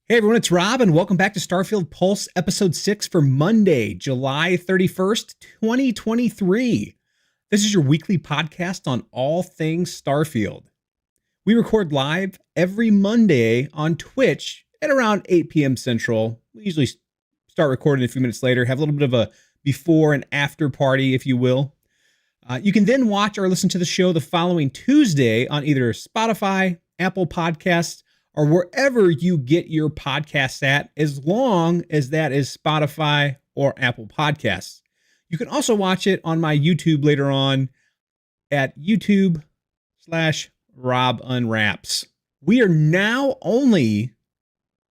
Hey everyone, it's Rob, and welcome back to Starfield Pulse Episode 6 for Monday, July 31st, 2023. This is your weekly podcast on all things Starfield. We record live every Monday on Twitch at around 8 p.m. Central. We usually start recording a few minutes later, have a little bit of a before and after party, if you will. You can then watch or listen to the show the following Tuesday on either Spotify, Apple Podcasts, or wherever you get your podcasts at, as long as that is Spotify or Apple Podcasts. You can also watch it on my YouTube later on at YouTube/RobUnwraps. We are now only,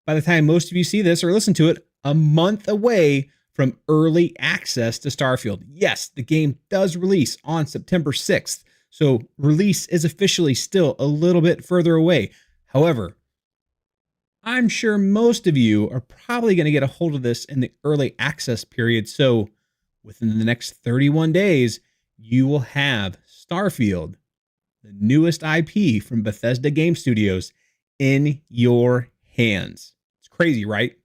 by the time most of you see this or listen to it, a month away from early access to Starfield. Yes, the game does release on September 6th, so release is officially still a little bit further away. However, I'm sure most of you are probably going to get a hold of this in the early access period, so within the next 31 days, you will have Starfield, the newest IP from Bethesda Game Studios, in your hands. It's crazy, right?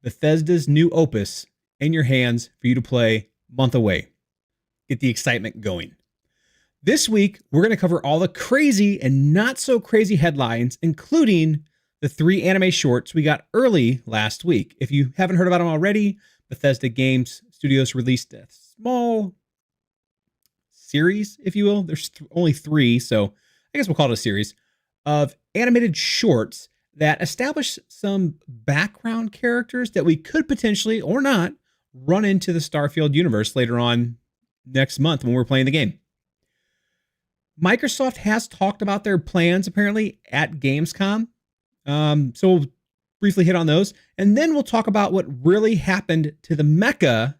Bethesda's new opus in your hands for you to play, month away. Get the excitement going. This week, we're going to cover all the crazy and not so crazy headlines, including the 3 anime shorts we got early last week. If you haven't heard about them already, Bethesda Games Studios released a small series, if you will. There's only 3, so I guess we'll call it a series of animated shorts that establish some background characters that we could potentially, or not, run into the Starfield universe later on next month when we're playing the game. Microsoft has talked about their plans, apparently, at Gamescom. So we'll briefly hit on those, and then we'll talk about what really happened to the mecha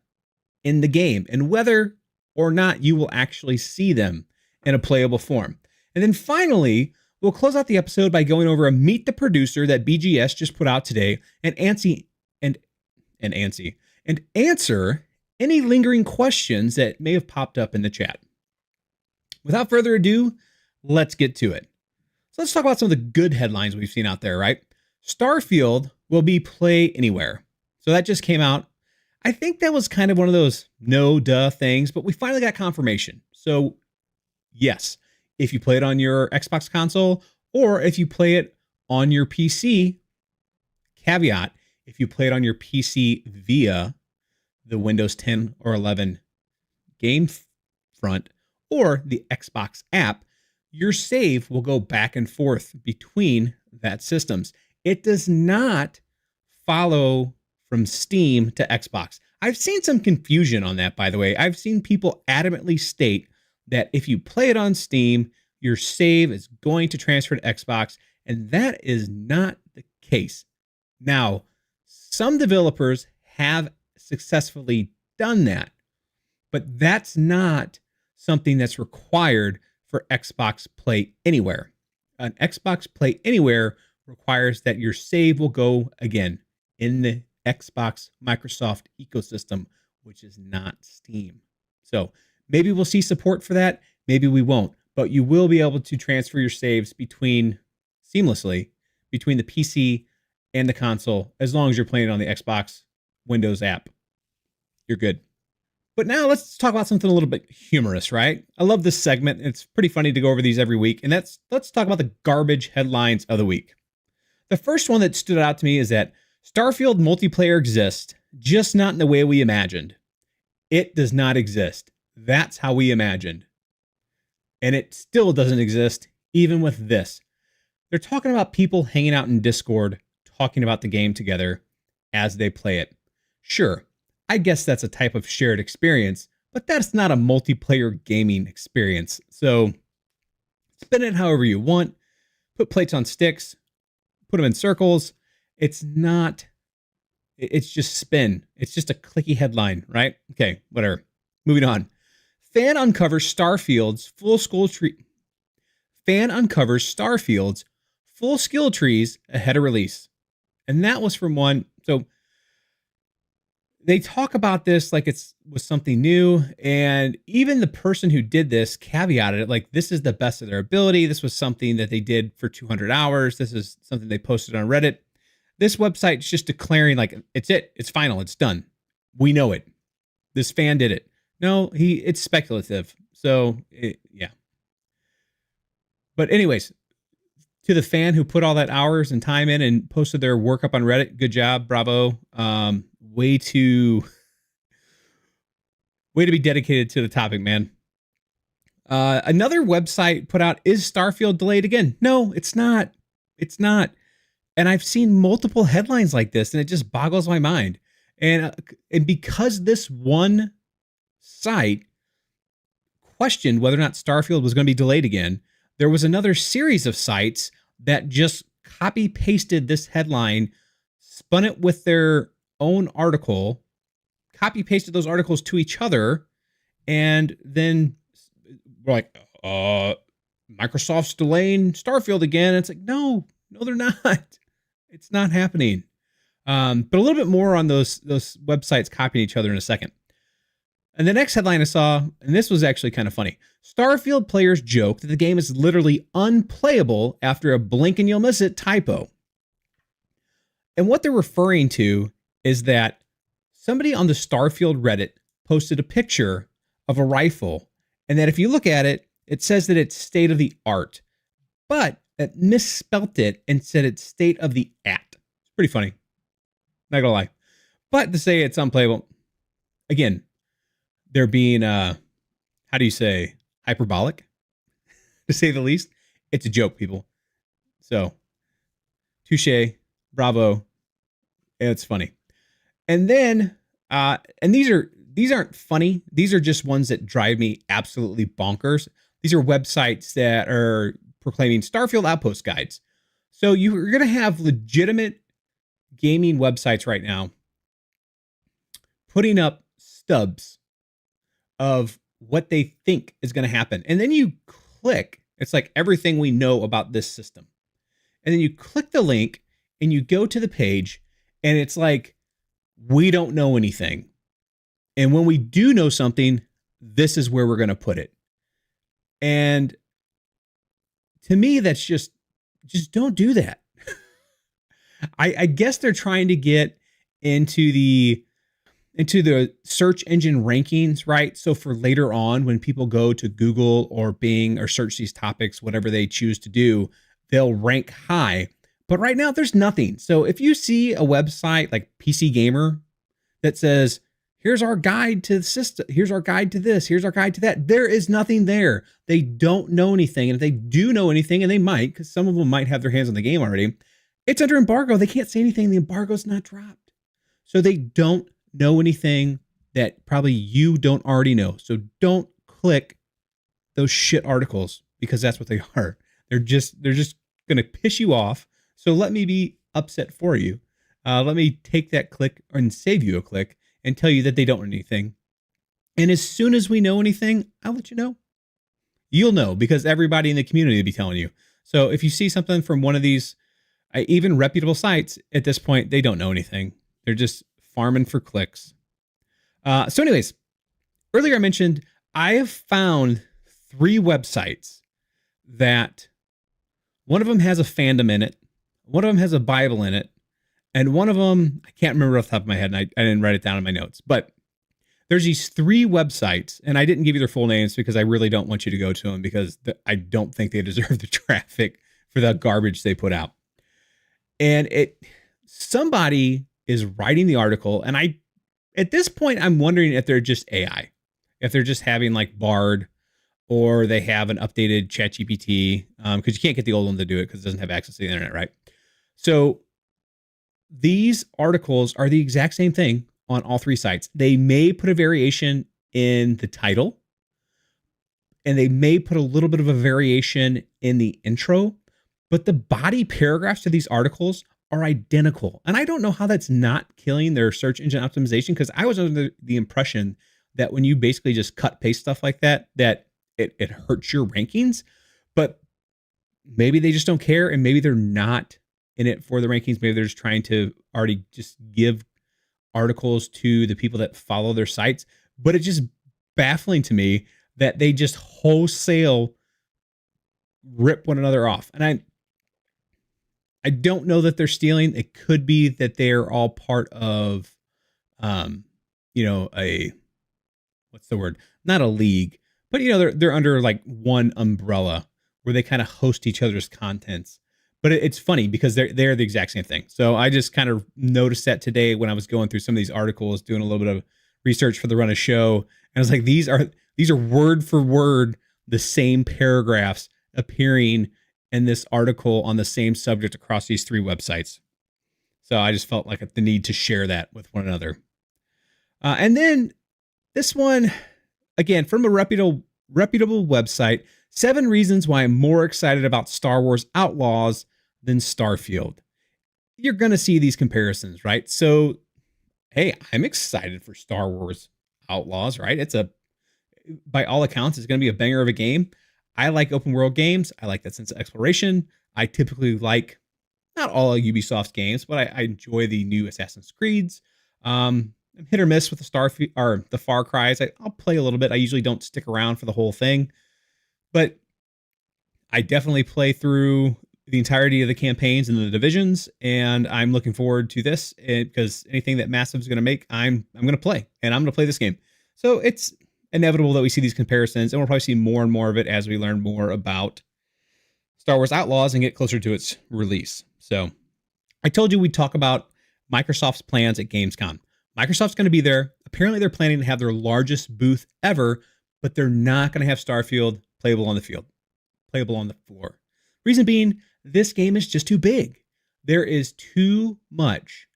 in the game and whether or not you will actually see them in a playable form. And then finally, we'll close out the episode by going over a Meet the Producer that BGS just put out today and answer any lingering questions that may have popped up in the chat. Without further ado, let's get to it. So let's talk about some of the good headlines we've seen out there, right? Starfield will be play anywhere. So that just came out. I think that was kind of one of those no duh things, but we finally got confirmation. So yes, if you play it on your Xbox console or if you play it on your PC, caveat, if you play it on your PC via the Windows 10 or 11 game front or the Xbox app, your save will go back and forth between that systems. It does not follow from Steam to Xbox. I've seen some confusion on that, by the way. I've seen people adamantly state that if you play it on Steam, your save is going to transfer to Xbox, and that is not the case. Now, some developers have successfully done that, but that's not something that's required for Xbox Play Anywhere. An Xbox Play Anywhere requires that your save will go, again, in the Xbox Microsoft ecosystem, which is not Steam. So maybe we'll see support for that, maybe we won't, but you will be able to transfer your saves seamlessly between the PC and the console, as long as you're playing on the Xbox Windows app. You're good. But now let's talk about something a little bit humorous, right? I love this segment. It's pretty funny to go over these every week. And let's talk about the garbage headlines of the week. The first one that stood out to me is that Starfield multiplayer exists, just not in the way we imagined. It does not exist. That's how we imagined. And it still doesn't exist, even with this. They're talking about people hanging out in Discord, talking about the game together as they play it. Sure, I guess that's a type of shared experience, but that's not a multiplayer gaming experience. So spin it however you want. Put plates on sticks, put them in circles. It's just spin. It's just a clicky headline, right? Okay, whatever. Moving on. Fan uncovers Starfield's full skill trees ahead of release. And that was from one. So they talk about this like it was something new. And even the person who did this caveated it like, this is the best of their ability. This was something that they did for 200 hours. This is something they posted on Reddit. This website's just declaring like, it's final, it's done. We know it. This fan did it. No, it's speculative. So yeah. But anyways, to the fan who put all that hours and time in and posted their work up on Reddit, good job, bravo. Way to be dedicated to the topic, man. Another website put out, is Starfield delayed again? No, it's not. It's not. And I've seen multiple headlines like this, and it just boggles my mind. And because this one site questioned whether or not Starfield was going to be delayed again, there was another series of sites that just copy pasted this headline, spun it with their own article, copy pasted those articles to each other, and then we're like, Microsoft's delaying Starfield again. And it's like, no, they're not. It's not happening. But a little bit more on those websites copying each other in a second. And the next headline I saw, and this was actually kind of funny. Starfield players joke that the game is literally unplayable after a blink and you'll miss it typo. And what they're referring to is that somebody on the Starfield Reddit posted a picture of a rifle, and that if you look at it, it says that it's state of the art, but it misspelt it and said it's state of the at. It's pretty funny. Not gonna lie. But to say it's unplayable, again, they're being, how do you say, hyperbolic, to say the least. It's a joke, people. So, touche, bravo. It's funny. And then, and these aren't funny. These are just ones that drive me absolutely bonkers. These are websites that are proclaiming Starfield Outpost guides. So you're going to have legitimate gaming websites right now putting up stubs of what they think is going to happen. And then you click, it's like everything we know about this system. And then you click the link and you go to the page and it's like, we don't know anything. And when we do know something, this is where we're going to put it. And to me, that's just don't do that. I guess they're trying to get into the search engine rankings, right? So for later on, when people go to Google or Bing or search these topics, whatever they choose to do, they'll rank high. But right now, there's nothing. So if you see a website like PC Gamer that says, here's our guide to the system, here's our guide to this, here's our guide to that, there is nothing there. They don't know anything. And if they do know anything, and they might, because some of them might have their hands on the game already, it's under embargo. They can't say anything. The embargo's not dropped. So they don't know anything that probably you don't already know. So don't click those shit articles, because that's what they are. They're just going to piss you off. So let me be upset for you. Let me take that click and save you a click and tell you that they don't know anything. And as soon as we know anything, I'll let you know. You'll know, because everybody in the community will be telling you. So if you see something from one of these, even reputable sites, at this point, they don't know anything. They're just farming for clicks. So anyways, earlier I mentioned I have found 3 websites that one of them has a fandom in it, one of them has a Bible in it, and one of them, I can't remember off the top of my head, and I didn't write it down in my notes, but there's these 3 websites, and I didn't give you their full names because I really don't want you to go to them, because I don't think they deserve the traffic for the garbage they put out. And somebody is writing the article, and at this point, I'm wondering if they're just AI, if they're just having like Bard, or they have an updated ChatGPT, because you can't get the old one to do it because it doesn't have access to the internet, right? So these articles are the exact same thing on all 3 sites. They may put a variation in the title, and they may put a little bit of a variation in the intro, but the body paragraphs to these articles are identical. And I don't know how that's not killing their search engine optimization, because I was under the impression that when you basically just cut paste stuff like that, that it hurts your rankings. But maybe they just don't care, and maybe they're not in it for the rankings. Maybe they're just trying to already just give articles to the people that follow their sites. But it's just baffling to me that they just wholesale rip one another off. And I don't know that they're stealing. It could be that they're all part of, what's the word? Not a league, but they're under like one umbrella where they kind of host each other's contents. But it's funny because they're the exact same thing. So I just kind of noticed that today when I was going through some of these articles, doing a little bit of research for the Run of Show, and I was like, these are word for word the same paragraphs appearing in this article on the same subject across these 3 websites. So I just felt like the need to share that with one another. And then this one, again, from a reputable website, 7 reasons why I'm more excited about Star Wars Outlaws than Starfield. You're going to see these comparisons, right? So, hey, I'm excited for Star Wars Outlaws, right? By all accounts, it's going to be a banger of a game. I like open world games. I like that sense of exploration. I typically like not all of Ubisoft's games, but I enjoy the new Assassin's Creeds. I'm hit or miss with the Starfield or the Far Cry's. I'll play a little bit. I usually don't stick around for the whole thing, but I definitely play through the entirety of the campaigns and the divisions, and I'm looking forward to this because anything that Massive is going to make, I'm going to play, and I'm going to play this game. So it's inevitable that we see these comparisons, and we'll probably see more and more of it as we learn more about Star Wars Outlaws and get closer to its release. So I told you we'd talk about Microsoft's plans at Gamescom. Microsoft's going to be there. Apparently they're planning to have their largest booth ever, but they're not going to have Starfield playable on the floor. Reason being, this game is just too big. There is too much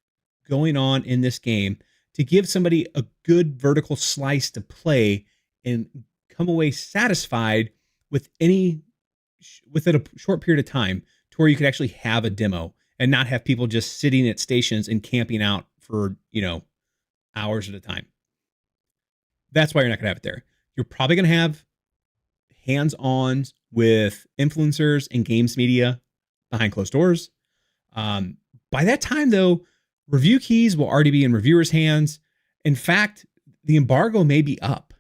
going on in this game to give somebody a good vertical slice to play and come away satisfied within a short period of time to where you could actually have a demo and not have people just sitting at stations and camping out for, hours at a time. That's why you're not going to have it there. You're probably going to have hands-ons with influencers and games media behind closed doors. By that time, though, review keys will already be in reviewers' hands. In fact, the embargo may be up,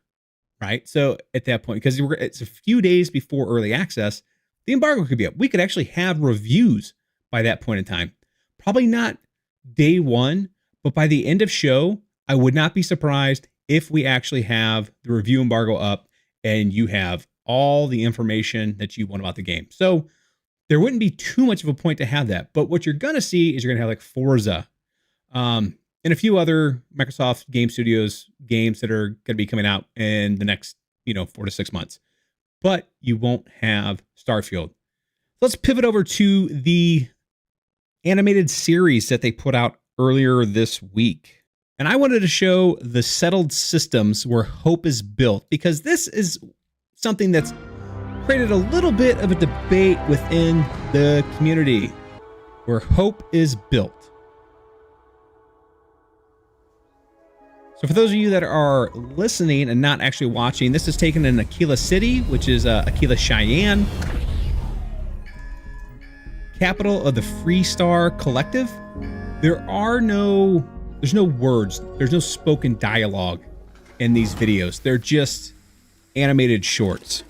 right? So at that point, because it's a few days before early access, the embargo could be up. We could actually have reviews by that point in time. Probably not day one, but by the end of show, I would not be surprised if we actually have the review embargo up and you have all the information that you want about the game. So there wouldn't be too much of a point to have that. But what you're going to see is you're going to have like Forza and a few other Microsoft Game Studios games that are going to be coming out in the next, 4 to 6 months. But you won't have Starfield. Let's pivot over to the animated series that they put out earlier this week. And I wanted to show the settled systems where hope is built, because this is something that's created a little bit of a debate within the community, where hope is built. So for those of you that are listening and not actually watching, this is taken in Aquila City, which is Aquila Cheyenne, capital of the Freestar Collective. There's no words, there's no spoken dialogue in these videos. They're just animated shorts.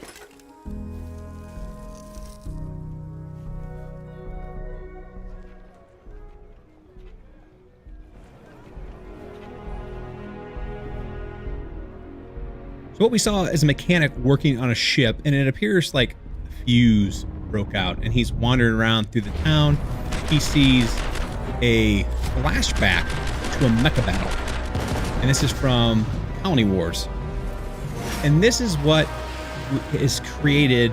So what we saw is a mechanic working on a ship, and it appears like a fuse broke out, and he's wandering around through the town. He sees a flashback to a mecha battle, and this is from Colony Wars. And this is what has created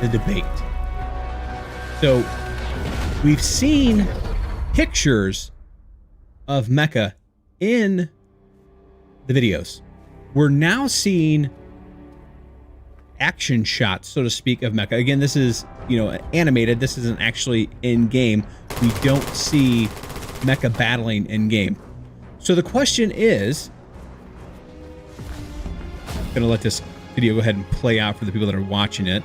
the debate. So we've seen pictures of mecha in the videos. We're now seeing action shots, so to speak, of mecha. Again, this is, animated. This isn't actually in game. We don't see mecha battling in game. So the question is, I'm going to let this video go ahead and play out for the people that are watching it.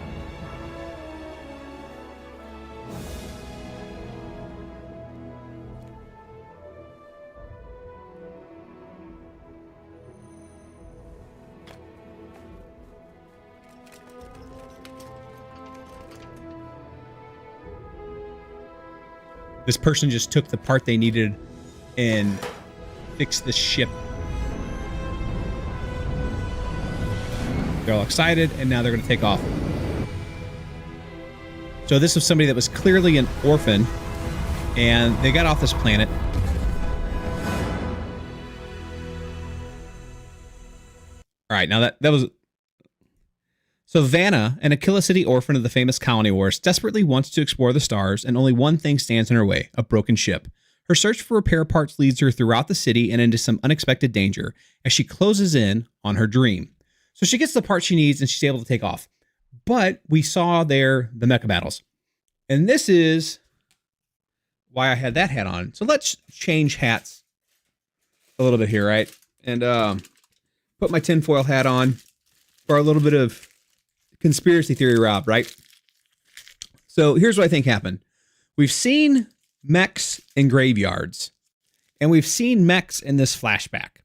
this person just took the part they needed and fixed the ship. They're all excited, and now they're going to take off. So this was somebody that was clearly an orphan, and they got off this planet. All right, now that was... So Vanna, an Aquila City orphan of the famous colony wars, desperately wants to explore the stars, and only one thing stands in her way, a broken ship. Her search for repair parts leads her throughout the city and into some unexpected danger as she closes in on her dream. So she gets the part she needs and she's able to take off. But we saw there the mecha battles. And this is why I had that hat on. So let's change hats a little bit here, right? And put my tinfoil hat on for a little bit of conspiracy theory, Rob, right? So here's what I think happened. We've seen mechs in graveyards, and we've seen mechs in this flashback.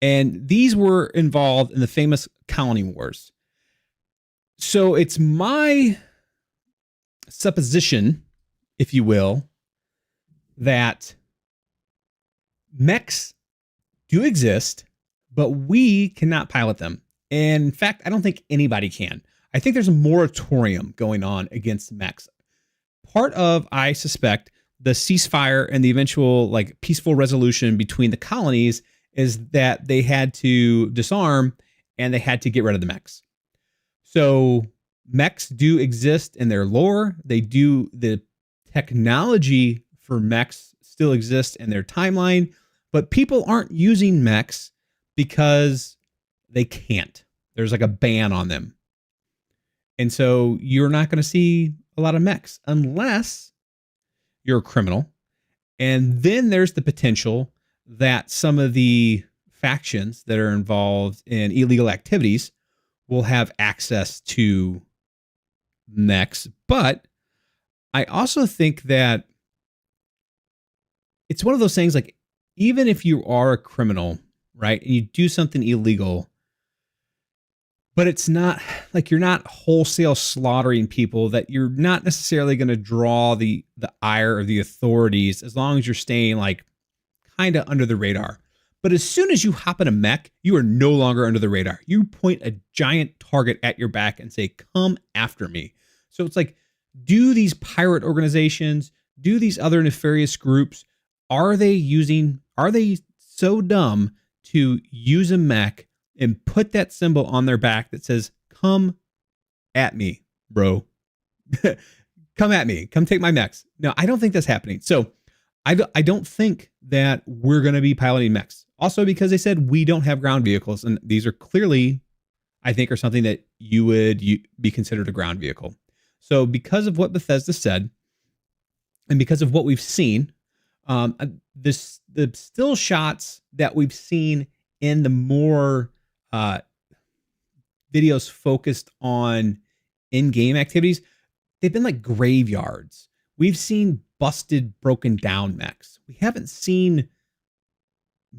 And these were involved in the famous colony wars. So it's my supposition, if you will, that mechs do exist, but we cannot pilot them. And in fact, I don't think anybody can. I think there's a moratorium going on against mechs. Part of, I suspect, the ceasefire and the eventual like peaceful resolution between the colonies is that they had to disarm and they had to get rid of the mechs. So mechs do exist in their lore. They do, the technology for mechs still exists in their timeline, but people aren't using mechs because they can't. There's like a ban on them. And so you're not going to see a lot of mechs unless you're a criminal. And then there's the potential that some of the factions that are involved in illegal activities will have access to mechs. But I also think that it's one of those things, like, even if you are a criminal, right, and you do something illegal, but it's not like you're not wholesale slaughtering people, that you're not necessarily going to draw the ire of the authorities as long as you're staying like kind of under the radar. But as soon as you hop in a mech, you are no longer under the radar. You point a giant target at your back and say, come after me. So it's like, do these pirate organizations, do these other nefarious groups, are they so dumb to use a mech and put that symbol on their back that says, come at me, bro. Come at me. Come take my mechs. No, I don't think that's happening. So I don't think that we're going to be piloting mechs. Also, because they said we don't have ground vehicles. And these are clearly, I think, are something that you would be considered a ground vehicle. So because of what Bethesda said, and because of what we've seen, the still shots that we've seen in the more videos focused on in-game activities, they've been like graveyards. We've seen busted, broken down mechs. We haven't seen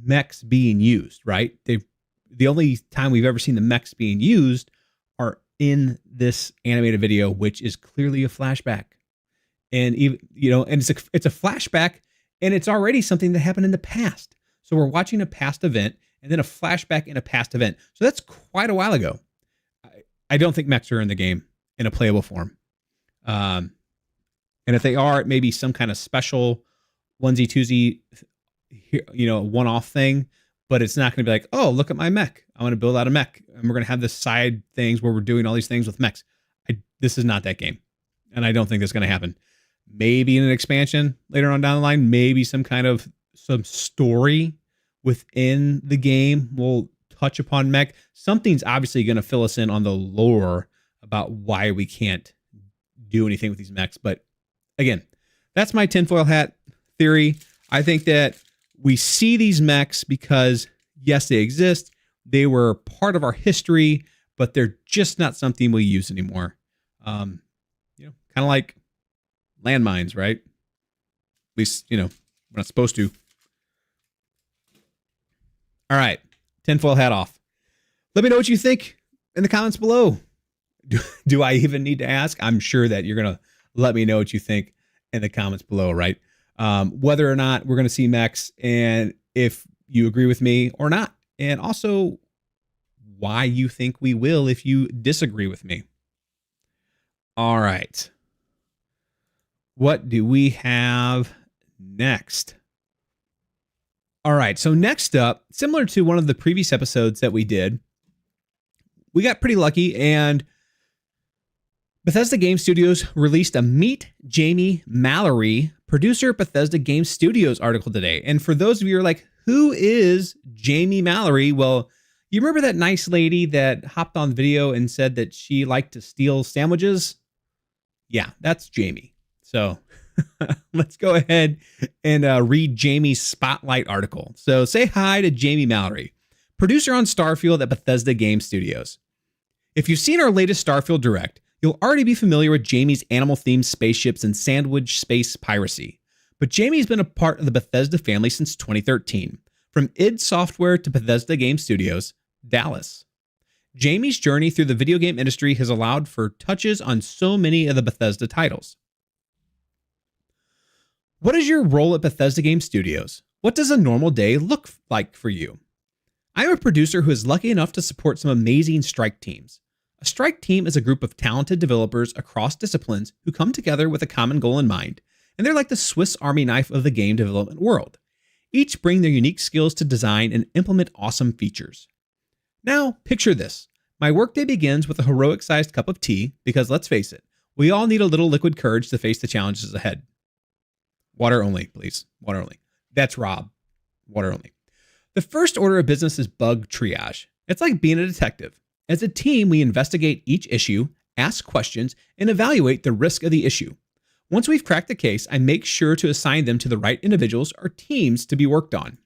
mechs being used, right? The only time we've ever seen the mechs being used are in this animated video, which is clearly a flashback. And even, and it's a flashback, and it's already something that happened in the past. So we're watching a past event and then a flashback in a past event. So that's quite a while ago. I don't think mechs are in the game in a playable form. And if they are, it may be some kind of special onesie twosie, one-off thing, but it's not going to be like, oh, look at my mech. I want to build out a mech. And we're going to have this side things where we're doing all these things with mechs. This is not that game. And I don't think that's going to happen. Maybe in an expansion later on down the line, maybe some story within the game will touch upon mech. Something's obviously going to fill us in on the lore about why we can't do anything with these mechs. But again, that's my tinfoil hat theory. I think that we see these mechs because, yes, they exist. They were part of our history, but they're just not something we use anymore. Kind of like landmines, right? At least, we're not supposed to. All right, tinfoil hat off. Let me know what you think in the comments below. Do I even need to ask? I'm sure that you're going to let me know what you think in the comments below, right? whether or not we're going to see Mechs, and if you agree with me or not, and also why you think we will if you disagree with me. All right. What do we have next? All right, so next up, similar to one of the previous episodes that we did, we got pretty lucky and Bethesda Game Studios released a Meet Jamie Mallory, producer at Bethesda Game Studios article today. And for those of you who are like, who is Jamie Mallory? Well, you remember that nice lady that hopped on video and said that she liked to steal sandwiches? Yeah, that's Jamie. So let's go ahead and read Jamie's Spotlight article. So say hi to Jamie Mallory, producer on Starfield at Bethesda Game Studios. If you've seen our latest Starfield Direct, you'll already be familiar with Jamie's animal-themed spaceships and sandwich space piracy. But Jamie's been a part of the Bethesda family since 2013, from id Software to Bethesda Game Studios, Dallas. Jamie's journey through the video game industry has allowed for touches on so many of the Bethesda titles. What is your role at Bethesda Game Studios? What does a normal day look like for you? I'm a producer who is lucky enough to support some amazing strike teams. A strike team is a group of talented developers across disciplines who come together with a common goal in mind, and they're like the Swiss Army knife of the game development world. Each bring their unique skills to design and implement awesome features. Now, picture this. My workday begins with a heroic-sized cup of tea because, let's face it, we all need a little liquid courage to face the challenges ahead. Water only, please. Water only. That's Rob. Water only. The first order of business is bug triage. It's like being a detective. As a team, we investigate each issue, ask questions, and evaluate the risk of the issue. Once we've cracked the case, I make sure to assign them to the right individuals or teams to be worked on.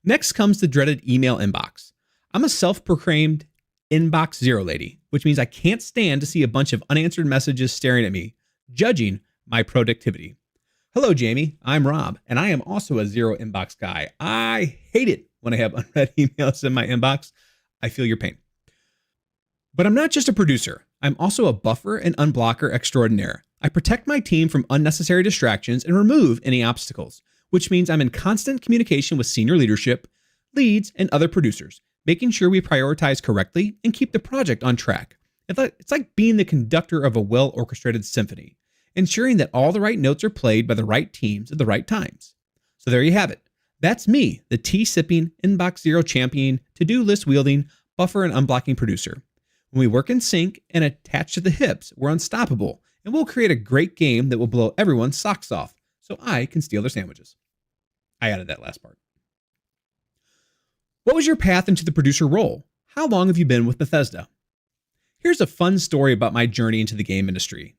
Next comes the dreaded email inbox. I'm a self-proclaimed inbox zero lady, which means I can't stand to see a bunch of unanswered messages staring at me, judging my productivity. Hello, Jamie. I'm Rob, and I am also a zero inbox guy. I hate it when I have unread emails in my inbox. I feel your pain. But I'm not just a producer. I'm also a buffer and unblocker extraordinaire. I protect my team from unnecessary distractions and remove any obstacles, which means I'm in constant communication with senior leadership, leads, and other producers, making sure we prioritize correctly and keep the project on track. It's like being the conductor of a well-orchestrated symphony, ensuring that all the right notes are played by the right teams at the right times. So there you have it. That's me, the tea-sipping, inbox zero champion, to-do list wielding, buffer and unblocking producer. When we work in sync and attached to the hips, we're unstoppable, and we'll create a great game that will blow everyone's socks off, so I can steal their sandwiches. I added that last part. What was your path into the producer role? How long have you been with Bethesda? Here's a fun story about my journey into the game industry.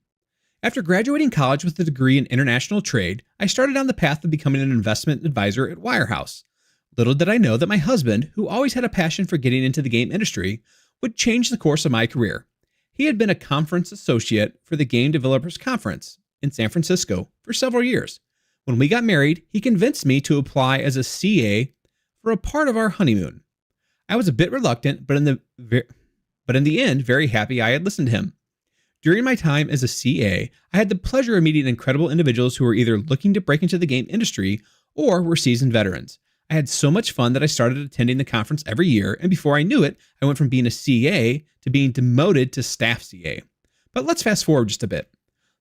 After graduating college with a degree in international trade, I started on the path of becoming an investment advisor at Wirehouse. Little did I know that my husband, who always had a passion for getting into the game industry, would change the course of my career. He had been a conference associate for the Game Developers Conference in San Francisco for several years. When we got married, he convinced me to apply as a CA for a part of our honeymoon. I was a bit reluctant, but in the end, very happy I had listened to him. During my time as a CA, I had the pleasure of meeting incredible individuals who were either looking to break into the game industry or were seasoned veterans. I had so much fun that I started attending the conference every year, and before I knew it, I went from being a CA to being demoted to staff CA. But let's fast forward just a bit.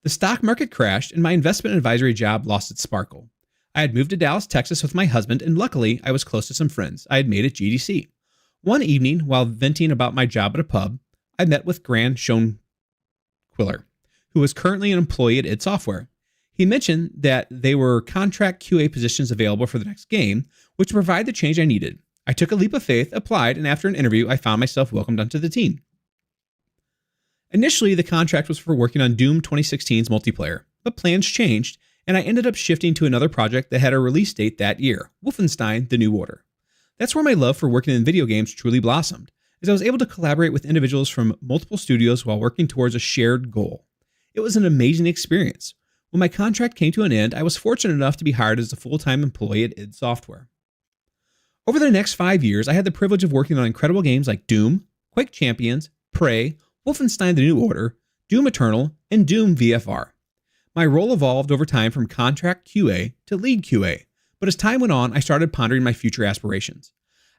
The stock market crashed, and my investment advisory job lost its sparkle. I had moved to Dallas, Texas with my husband, and luckily, I was close to some friends I had made at GDC. One evening, while venting about my job at a pub, I met with Grant Schoenquiller, who was currently an employee at id Software. He mentioned that they were contract QA positions available for the next game, which would provide the change I needed. I took a leap of faith, applied, and after an interview, I found myself welcomed onto the team. Initially, the contract was for working on Doom 2016's multiplayer, but plans changed, and I ended up shifting to another project that had a release date that year, Wolfenstein: The New Order. That's where my love for working in video games truly blossomed, as I was able to collaborate with individuals from multiple studios while working towards a shared goal. It was an amazing experience. When my contract came to an end, I was fortunate enough to be hired as a full-time employee at id Software. Over the next 5 years, I had the privilege of working on incredible games like Doom, Quake Champions, Prey, Wolfenstein: The New Order, Doom Eternal, and Doom VFR. My role evolved over time from contract QA to lead QA, but as time went on, I started pondering my future aspirations.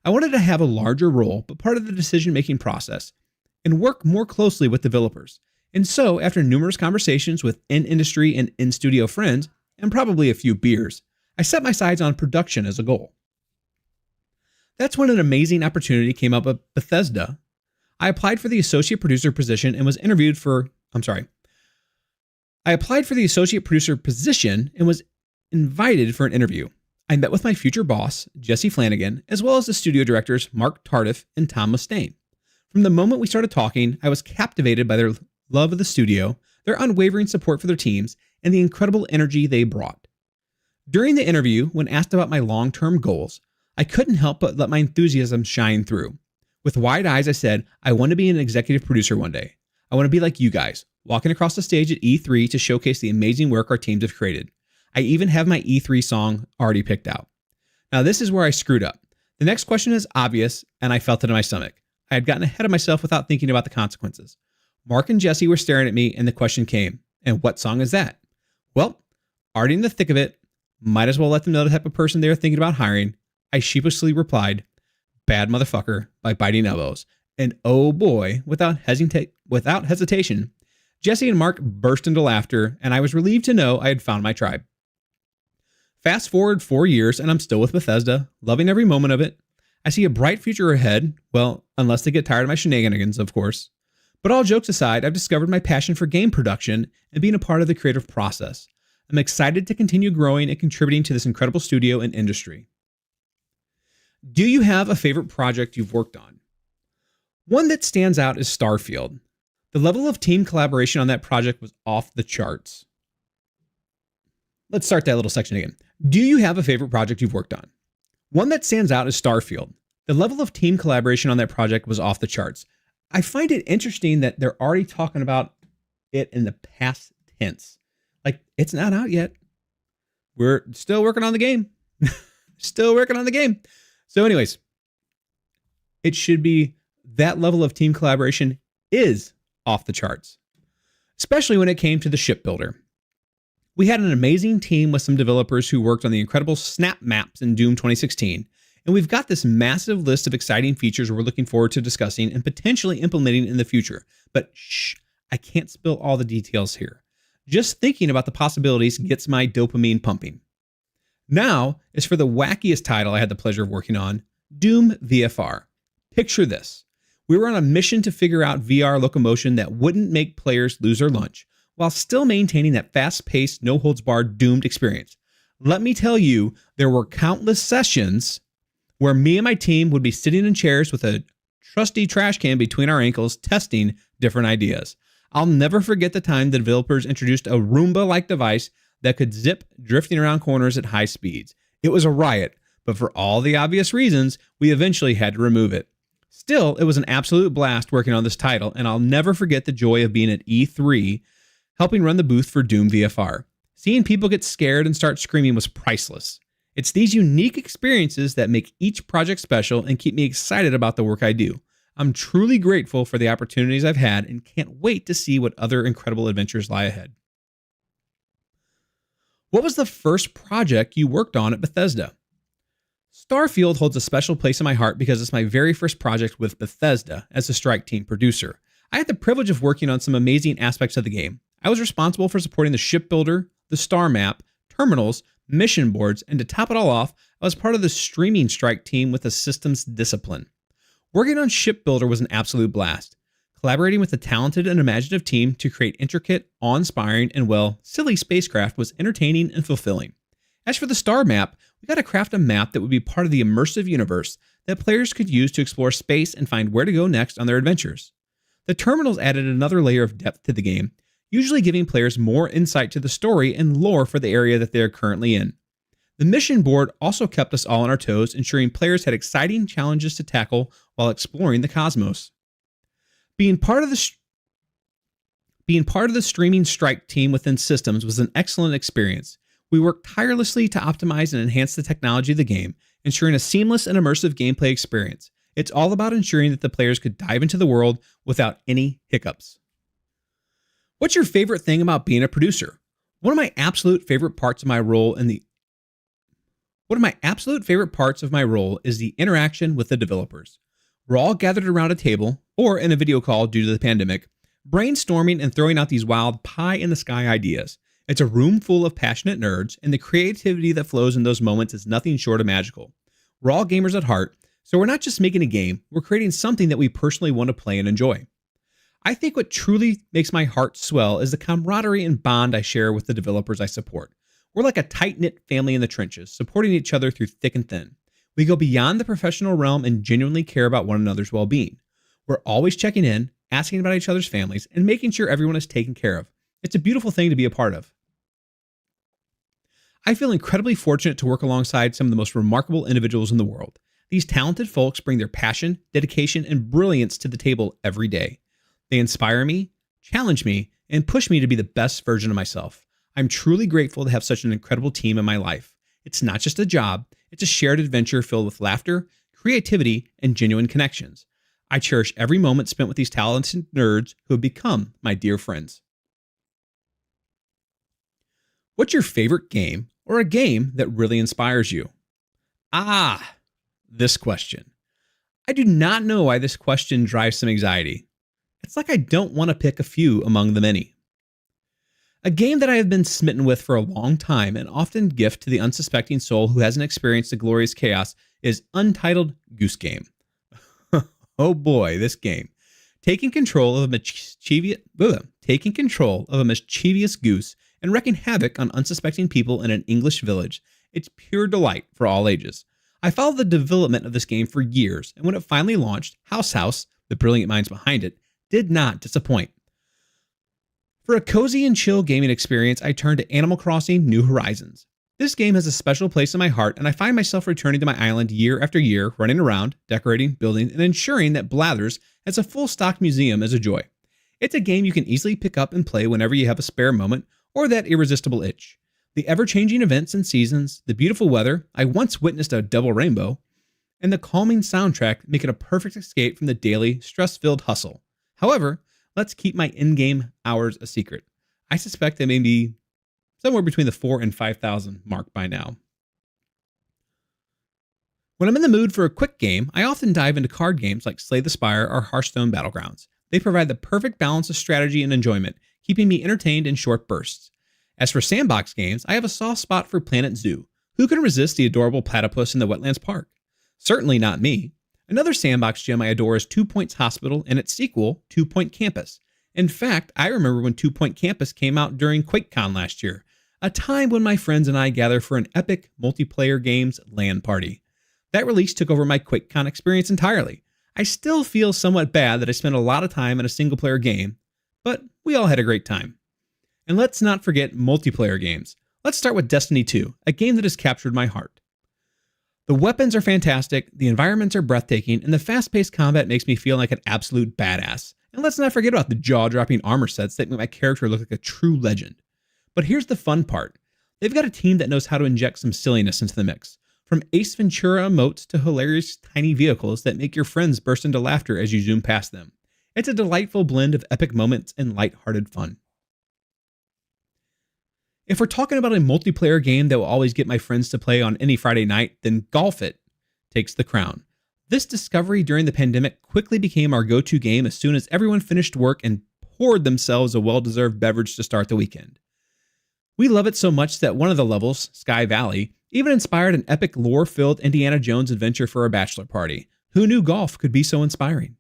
I wanted to have a larger role, but part of the decision-making process, and work more closely with developers. And so, after numerous conversations with in-industry and in-studio friends, and probably a few beers, I set my sights on production as a goal. That's when an amazing opportunity came up at Bethesda. I applied for the associate producer position and was interviewed for, I applied for the associate producer position and was invited for an interview. I met with my future boss, Jesse Flanagan, as well as the studio directors, Mark Tardif and Tom Mustaine. From the moment we started talking, I was captivated by their love of the studio, their unwavering support for their teams, and the incredible energy they brought. During the interview, when asked about my long-term goals, I couldn't help but let my enthusiasm shine through. With wide eyes, I said, I want to be an executive producer one day. I want to be like you guys, walking across the stage at E3 to showcase the amazing work our teams have created. I even have my E3 song already picked out. Now, this is where I screwed up. The next question is obvious, and I felt it in my stomach. I had gotten ahead of myself without thinking about the consequences. Mark and Jesse were staring at me, and the question came, and what song is that? Well, already in the thick of it, might as well let them know the type of person they were thinking about hiring. I sheepishly replied, Bad Motherfucker by Biting Elbows. And oh boy, without hesitation, Jesse and Mark burst into laughter, and I was relieved to know I had found my tribe. Fast forward 4 years, and I'm still with Bethesda, loving every moment of it. I see a bright future ahead, well, unless they get tired of my shenanigans, of course. But all jokes aside, I've discovered my passion for game production and being a part of the creative process. I'm excited to continue growing and contributing to this incredible studio and industry. Do you have a favorite project you've worked on? One that stands out is Starfield. The level of team collaboration on that project was off the charts. Let's start that little section again. Do you have a favorite project you've worked on? One that stands out is Starfield. The level of team collaboration on that project was off the charts. I find it interesting that they're already talking about it in the past tense. Like, it's not out yet. We're still working on the game. Still working on the game. So anyways, it should be that level of team collaboration is off the charts, especially when it came to the shipbuilder. We had an amazing team with some developers who worked on the incredible snap maps in Doom 2016, and we've got this massive list of exciting features we're looking forward to discussing and potentially implementing in the future. But shh, I can't spill all the details here. Just thinking about the possibilities gets my dopamine pumping. Now is for the wackiest title I had the pleasure of working on, Doom VFR. Picture this. We were on a mission to figure out VR locomotion that wouldn't make players lose their lunch, while still maintaining that fast-paced, no-holds-barred Doomed experience. Let me tell you, there were countless sessions where me and my team would be sitting in chairs with a trusty trash can between our ankles testing different ideas. I'll never forget the time the developers introduced a Roomba-like device that could zip drifting around corners at high speeds. It was a riot, but for all the obvious reasons, we eventually had to remove it. Still, it was an absolute blast working on this title, and I'll never forget the joy of being at E3, helping run the booth for Doom VFR. Seeing people get scared and start screaming was priceless. It's these unique experiences that make each project special and keep me excited about the work I do. I'm truly grateful for the opportunities I've had and can't wait to see what other incredible adventures lie ahead. What was the first project you worked on at Bethesda? Starfield holds a special place in my heart because it's my very first project with Bethesda as a Strike Team producer. I had the privilege of working on some amazing aspects of the game. I was responsible for supporting the shipbuilder, the star map, terminals, mission boards, and to top it all off, I was part of the streaming Strike Team with a systems discipline. Working on Shipbuilder was an absolute blast. Collaborating with a talented and imaginative team to create intricate, awe-inspiring, and, well, silly spacecraft was entertaining and fulfilling. As for the star map, we got to craft a map that would be part of the immersive universe that players could use to explore space and find where to go next on their adventures. The terminals added another layer of depth to the game, usually giving players more insight to the story and lore for the area that they are currently in. The mission board also kept us all on our toes, ensuring players had exciting challenges to tackle while exploring the cosmos. Being part of the streaming Strike Team within systems was an excellent experience. We worked tirelessly to optimize and enhance the technology of the game, ensuring a seamless and immersive gameplay experience. It's all about ensuring that the players could dive into the world without any hiccups. What's your favorite thing about being a producer? One of my absolute favorite parts of my role in the One of my absolute favorite parts of my role is the interaction with the developers. We're all gathered around a table, or in a video call due to the pandemic, brainstorming and throwing out these wild pie in the sky ideas. It's a room full of passionate nerds, and the creativity that flows in those moments is nothing short of magical. We're all gamers at heart, so we're not just making a game, we're creating something that we personally want to play and enjoy. I think what truly makes my heart swell is the camaraderie and bond I share with the developers I support. We're like a tight-knit family in the trenches, supporting each other through thick and thin. We go beyond the professional realm and genuinely care about one another's well-being. We're always checking in, asking about each other's families, and making sure everyone is taken care of. It's a beautiful thing to be a part of. I feel incredibly fortunate to work alongside some of the most remarkable individuals in the world. These talented folks bring their passion, dedication, and brilliance to the table every day. They inspire me, challenge me, and push me to be the best version of myself. I'm truly grateful to have such an incredible team in my life. It's not just a job, it's a shared adventure filled with laughter, creativity, and genuine connections. I cherish every moment spent with these talented nerds who have become my dear friends. What's your favorite game or a game that really inspires you? This question. I do not know why this question drives some anxiety. It's like I don't want to pick a few among the many. A game that I have been smitten with for a long time and often gift to the unsuspecting soul who hasn't experienced the glorious chaos is Untitled Goose Game. Oh boy, this game. Taking control of a mischievous goose and wreaking havoc on unsuspecting people in an English village. It's pure delight for all ages. I followed the development of this game for years, and when it finally launched, House, the brilliant minds behind it, did not disappoint. For a cozy and chill gaming experience, I turned to Animal Crossing New Horizons. This game has a special place in my heart, and I find myself returning to my island year after year, running around, decorating, building, and ensuring that Blathers has a full-stocked museum as a joy. It's a game you can easily pick up and play whenever you have a spare moment or that irresistible itch. The ever-changing events and seasons, the beautiful weather, I once witnessed a double rainbow, and the calming soundtrack make it a perfect escape from the daily, stress-filled hustle. However, let's keep my in-game hours a secret. I suspect they may be somewhere between the 4,000 and 5,000 mark by now. When I'm in the mood for a quick game, I often dive into card games like Slay the Spire or Hearthstone Battlegrounds. They provide the perfect balance of strategy and enjoyment, keeping me entertained in short bursts. As for sandbox games, I have a soft spot for Planet Zoo. Who can resist the adorable platypus in the Wetlands Park? Certainly not me. Another sandbox gem I adore is 2 Points Hospital and its sequel, 2 Point Campus. In fact, I remember when 2 Point Campus came out during QuakeCon last year, a time when my friends and I gathered for an epic multiplayer games LAN party. That release took over my QuakeCon experience entirely. I still feel somewhat bad that I spent a lot of time in a single-player game, but we all had a great time. And let's not forget multiplayer games. Let's start with Destiny 2, a game that has captured my heart. The weapons are fantastic, the environments are breathtaking, and the fast-paced combat makes me feel like an absolute badass. And let's not forget about the jaw-dropping armor sets that make my character look like a true legend. But here's the fun part. They've got a team that knows how to inject some silliness into the mix. From Ace Ventura emotes to hilarious tiny vehicles that make your friends burst into laughter as you zoom past them. It's a delightful blend of epic moments and lighthearted fun. If we're talking about a multiplayer game that will always get my friends to play on any Friday night, then Golf It takes the crown. This discovery during the pandemic quickly became our go-to game as soon as everyone finished work and poured themselves a well-deserved beverage to start the weekend. We love it so much that one of the levels, Sky Valley, even inspired an epic lore-filled Indiana Jones adventure for a bachelor party. Who knew golf could be so inspiring?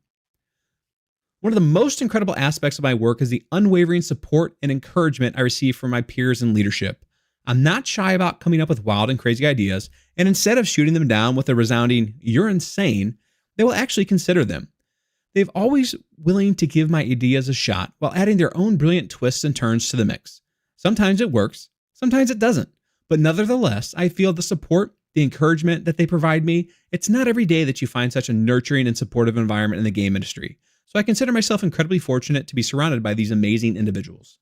One of the most incredible aspects of my work is the unwavering support and encouragement I receive from my peers and leadership. I'm not shy about coming up with wild and crazy ideas, and instead of shooting them down with a resounding, "You're insane," they will actually consider them. They've always willing to give my ideas a shot while adding their own brilliant twists and turns to the mix. Sometimes it works, sometimes it doesn't, but nevertheless, I feel the support, the encouragement that they provide me. It's not every day that you find such a nurturing and supportive environment in the game industry. So I consider myself incredibly fortunate to be surrounded by these amazing individuals.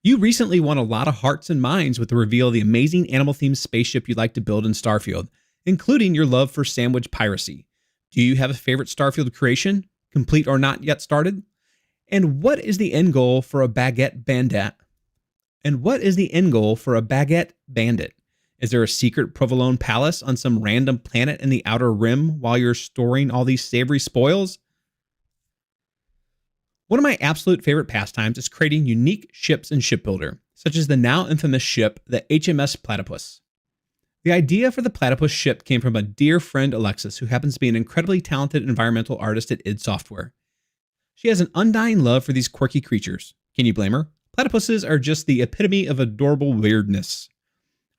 You recently won a lot of hearts and minds with the reveal of the amazing animal-themed spaceship you'd like to build in Starfield, including your love for sandwich piracy. Do you have a favorite Starfield creation, complete or not yet started? And what is the end goal for a baguette bandit? Is there a secret provolone palace on some random planet in the Outer Rim while you're storing all these savory spoils? One of my absolute favorite pastimes is creating unique ships in Shipbuilder, such as the now infamous ship, the HMS Platypus. The idea for the Platypus ship came from a dear friend, Alexis, who happens to be an incredibly talented environmental artist at id Software. She has an undying love for these quirky creatures. Can you blame her? Platypuses are just the epitome of adorable weirdness.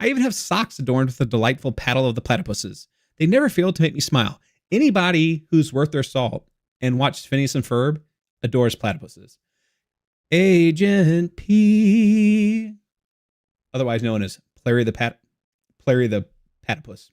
I even have socks adorned with the delightful paddle of the platypuses. They never fail to make me smile. Anybody who's worth their salt and watched Phineas and Ferb adores platypuses. Agent P, otherwise known as Plary the Platypus.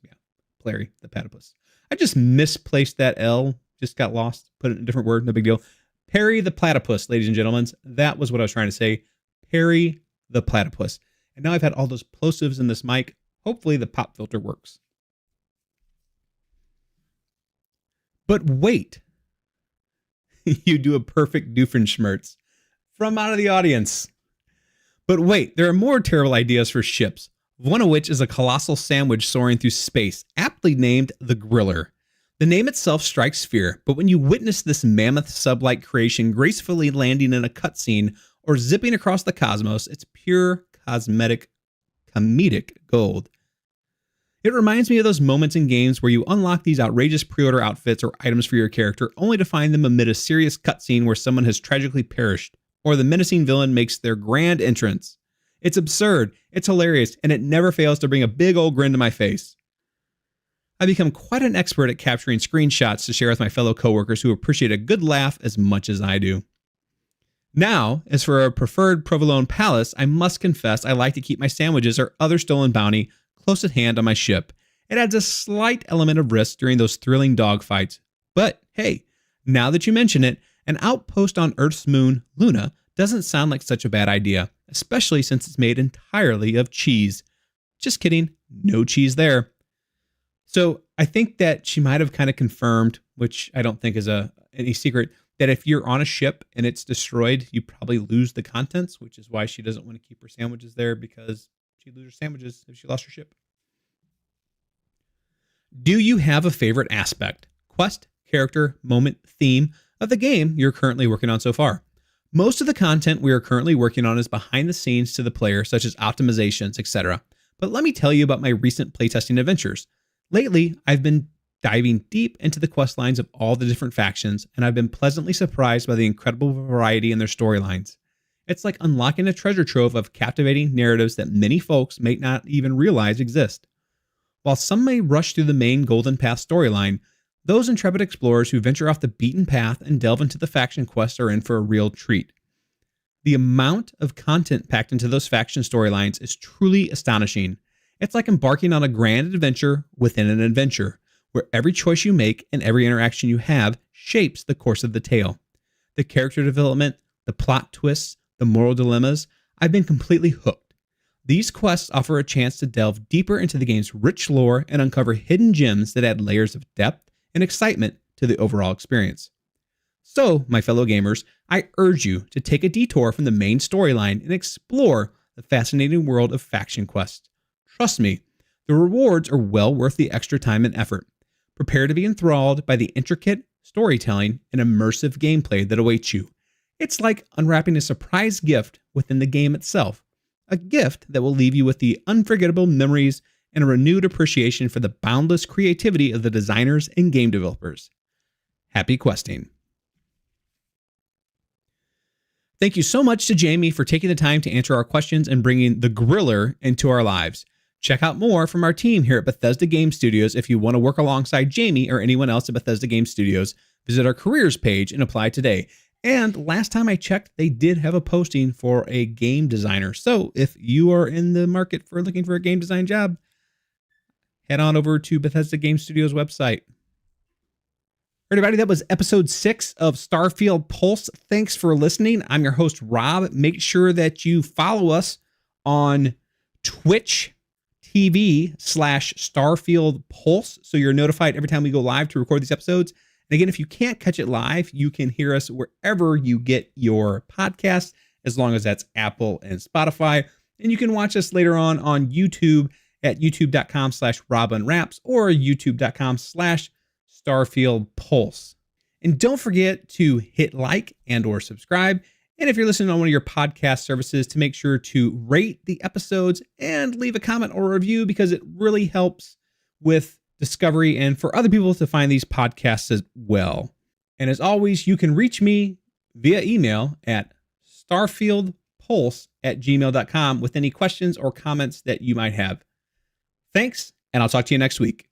Yeah, Plary the Platypus. I just misplaced that L. Just got lost. Put it in a different word. No big deal. Perry the Platypus, ladies and gentlemen. That was what I was trying to say. Perry the Platypus. And now I've had all those plosives in this mic. Hopefully the pop filter works. But wait. You do a perfect Doofenshmirtz from out of the audience. But wait, there are more terrible ideas for ships. One of which is a colossal sandwich soaring through space, aptly named the Griller. The name itself strikes fear, but when you witness this mammoth sub-like creation gracefully landing in a cutscene or zipping across the cosmos, it's pure comedic gold. It reminds me of those moments in games where you unlock these outrageous pre-order outfits or items for your character only to find them amid a serious cutscene where someone has tragically perished, or the menacing villain makes their grand entrance. It's absurd, it's hilarious, and it never fails to bring a big old grin to my face. I've become quite an expert at capturing screenshots to share with my fellow coworkers who appreciate a good laugh as much as I do. Now, as for a preferred provolone palace, I must confess I like to keep my sandwiches or other stolen bounty close at hand on my ship. It adds a slight element of risk during those thrilling dogfights. But hey, now that you mention it, an outpost on Earth's moon, Luna, doesn't sound like such a bad idea, especially since it's made entirely of cheese. Just kidding, no cheese there. So I think that she might have kind of confirmed, which I don't think is any secret, that if you're on a ship and it's destroyed, you probably lose the contents, which is why she doesn't want to keep her sandwiches there, because she'd lose her sandwiches if she lost her ship. Do you have a favorite aspect, quest, character, moment, theme of the game you're currently working on so far? Most of the content we are currently working on is behind the scenes to the player, such as optimizations, etc. But let me tell you about my recent playtesting adventures. Lately, I've been diving deep into the quest lines of all the different factions, and I've been pleasantly surprised by the incredible variety in their storylines. It's like unlocking a treasure trove of captivating narratives that many folks may not even realize exist. While some may rush through the main Golden Path storyline, those intrepid explorers who venture off the beaten path and delve into the faction quests are in for a real treat. The amount of content packed into those faction storylines is truly astonishing. It's like embarking on a grand adventure within an adventure, where every choice you make and every interaction you have shapes the course of the tale. The character development, the plot twists, the moral dilemmas, I've been completely hooked. These quests offer a chance to delve deeper into the game's rich lore and uncover hidden gems that add layers of depth and excitement to the overall experience. So, my fellow gamers, I urge you to take a detour from the main storyline and explore the fascinating world of faction quests. Trust me, the rewards are well worth the extra time and effort. Prepare to be enthralled by the intricate storytelling and immersive gameplay that awaits you. It's like unwrapping a surprise gift within the game itself, a gift that will leave you with the unforgettable memories and a renewed appreciation for the boundless creativity of the designers and game developers. Happy questing. Thank you so much to Jamie for taking the time to answer our questions and bringing the Griller into our lives. Check out more from our team here at Bethesda Game Studios. If you want to work alongside Jamie or anyone else at Bethesda Game Studios, visit our careers page and apply today. And last time I checked, they did have a posting for a game designer. So if you are in the market for looking for a game design job, head on over to Bethesda Game Studios website. Everybody, that was episode 6 of Starfield Pulse. Thanks for listening. I'm your host, Rob. Make sure that you follow us on Twitch TV/Starfield Pulse, so you're notified every time we go live to record these episodes. And again, if you can't catch it live, you can hear us wherever you get your podcasts, as long as that's Apple and Spotify. And you can watch us later on YouTube at youtube.com/RobinRaps or youtube.com/Starfield Pulse. And don't forget to hit like and or subscribe. And if you're listening on one of your podcast services, to make sure to rate the episodes and leave a comment or review, because it really helps with discovery and for other people to find these podcasts as well. And as always, you can reach me via email at starfieldpulse@gmail.com with any questions or comments that you might have. Thanks, and I'll talk to you next week.